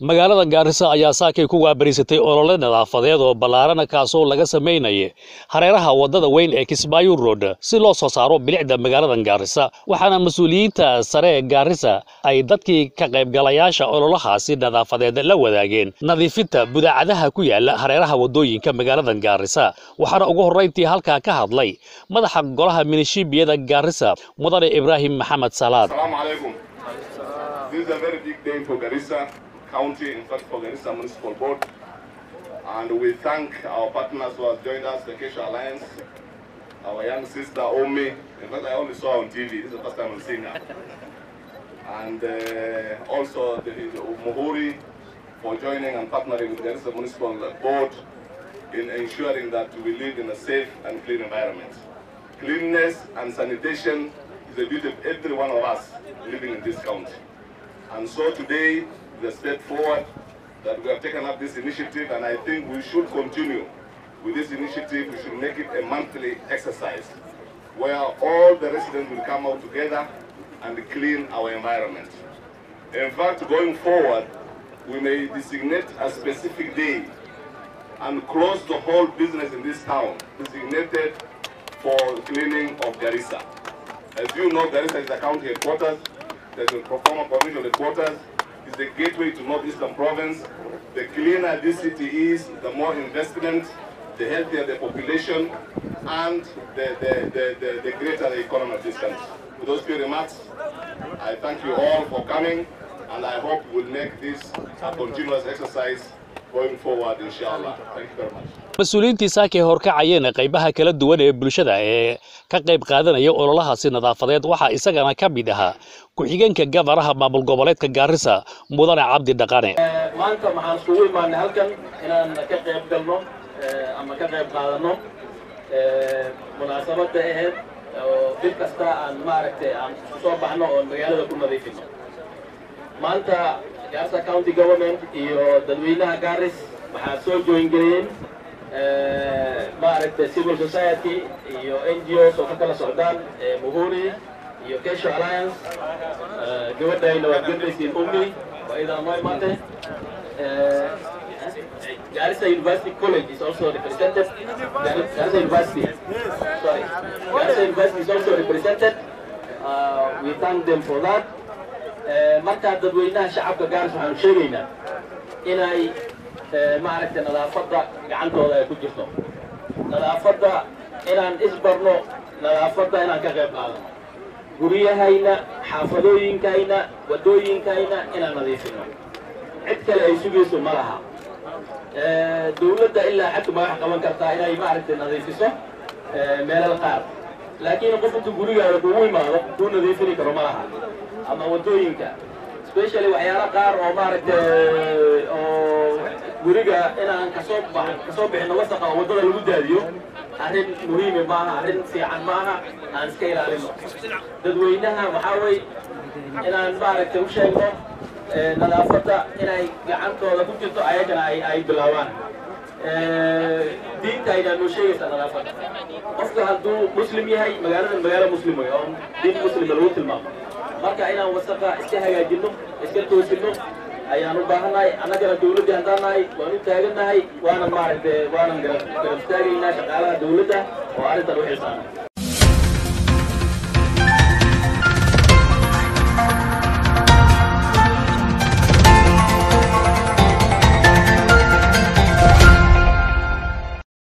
magaalada Gaarisa ayaa saakay ku waabarisatay olole nadaafadeed oo ballaaran kaasoo laga sameeyay hareeraha wadada weyn ee Kismaayo Road si loo soo saaro bilicda magaalada Gaarisa waxaana mas'uuliyiinta sare ee Gaarisa ay dadkii ka qaybgalayaasha ololahaasi nadaafadeed la wadaageen nadiifinta budaacadaha ku yaala hareeraha wadooyinka magaalada Gaarisa waxaana ugu horeyntii halka ka hadlay madaxa golaha milishiibiyada Gaarisa mudane Ibrahim Maxamed Salaad. Assalamu alaikum. This is a very big day for Garissa County, in fact for Garissa Municipal Board, and we thank our partners who have joined us, the Kesha Alliance, our young sister Omi. In fact, I only saw her on TV. This is the first time I'm seeing her. And also the Muhuri for joining and partnering with Garissa Municipal Board in ensuring that we live in a safe and clean environment. Cleanliness and sanitation is the duty of every one of us living in this county. And so today, the step forward that we have taken up this initiative, and I think we should continue with this initiative. We should make it a monthly exercise where all the residents will come out together and clean our environment. In fact, going forward, we may designate a specific day and close the whole business in this town, designated for cleaning of Garissa. As you know, Garissa is the county headquarters. There's a former provincial headquarters. It's the gateway to Northeastern Province. The cleaner this city is, the more investment, the healthier the population, and the greater the economy of this country. With those few remarks, I thank you all for coming, and I hope we'll make this a continuous exercise going forward, inshallah. Thank you very much. mas'uuliyiintii saakay horkacayeen qaybaha kala duwan ee bulshada ee ka qayb qaadanaya ololahaasi nadaafadeed waxa isagana ka mid ahaa ku-xigeenka gabaraha maamul goboleedka Gaarisa mudane Cabdi Dhaqane. maanta waxaan isugu imaanay halkan inaan ka qayb galno ama ka qayb qaadano munaasabada ahayd oo bil kasta aan maaragtay aan soo baxno oo magaalada ku nadiifino. maanta Garissa County Government iyo dadweynaha Gaaris waxaa soo join gareeyeen maaragtay civil society iyo NGOs oo ka kala socdaan Muhuri iyo Kesha Alliance gabadhayna waa gabadhaysiin Ummi waa idaa noo imaatay. Garissa University College is also represented. Garissa University is also represented. We thank them for that. marka dadweynaha shacabka Gaaris waxaan sheegaynaa inay maaragtay nadaafada gacantooda ay ku jirto. nadaafada inaan isbarno, nadaafada inaan ka qayb qaadano. guriyahayna, xaafadooyinkayna, wadooyinkayna inaan nadiifino. cid kale ay sugayso ma laha. dawladda ilaa xad ma wax qaban kartaa inay maaragtay nadiifiso meelal qaar. laakiin qofku gurigaaga kugu imaado ku nadiifin karo ma laha. ama wadooyinka especially waxyaalo qaar oo maaragtay oo guriga inaan ka soo bixino wasakha oo wadada lagu daadiyo arrin muhiim ah maaha, arrin fiican maaha, aan iska ilaalino. dadweynaha waxaa way inaan maaragtay u sheegno nadaafada inay gacantooda ku jirto ayagana ay bilaabaan. diinta ayna noo sheegaysaa nadaafada. qofka hadduu muslim yahay magaaladan magaalo muslim way oo diin muslim lagu tilmaamo. marka inaan wasakha iska hagaajino, iska toosino ayaan u baahanahay. annagana dawladda haddaan nahay waan u taagannahay, waanan maaragtay waanan garab istaagaynaa shaqaalaha dawladda oo arrintan u xilsaaran.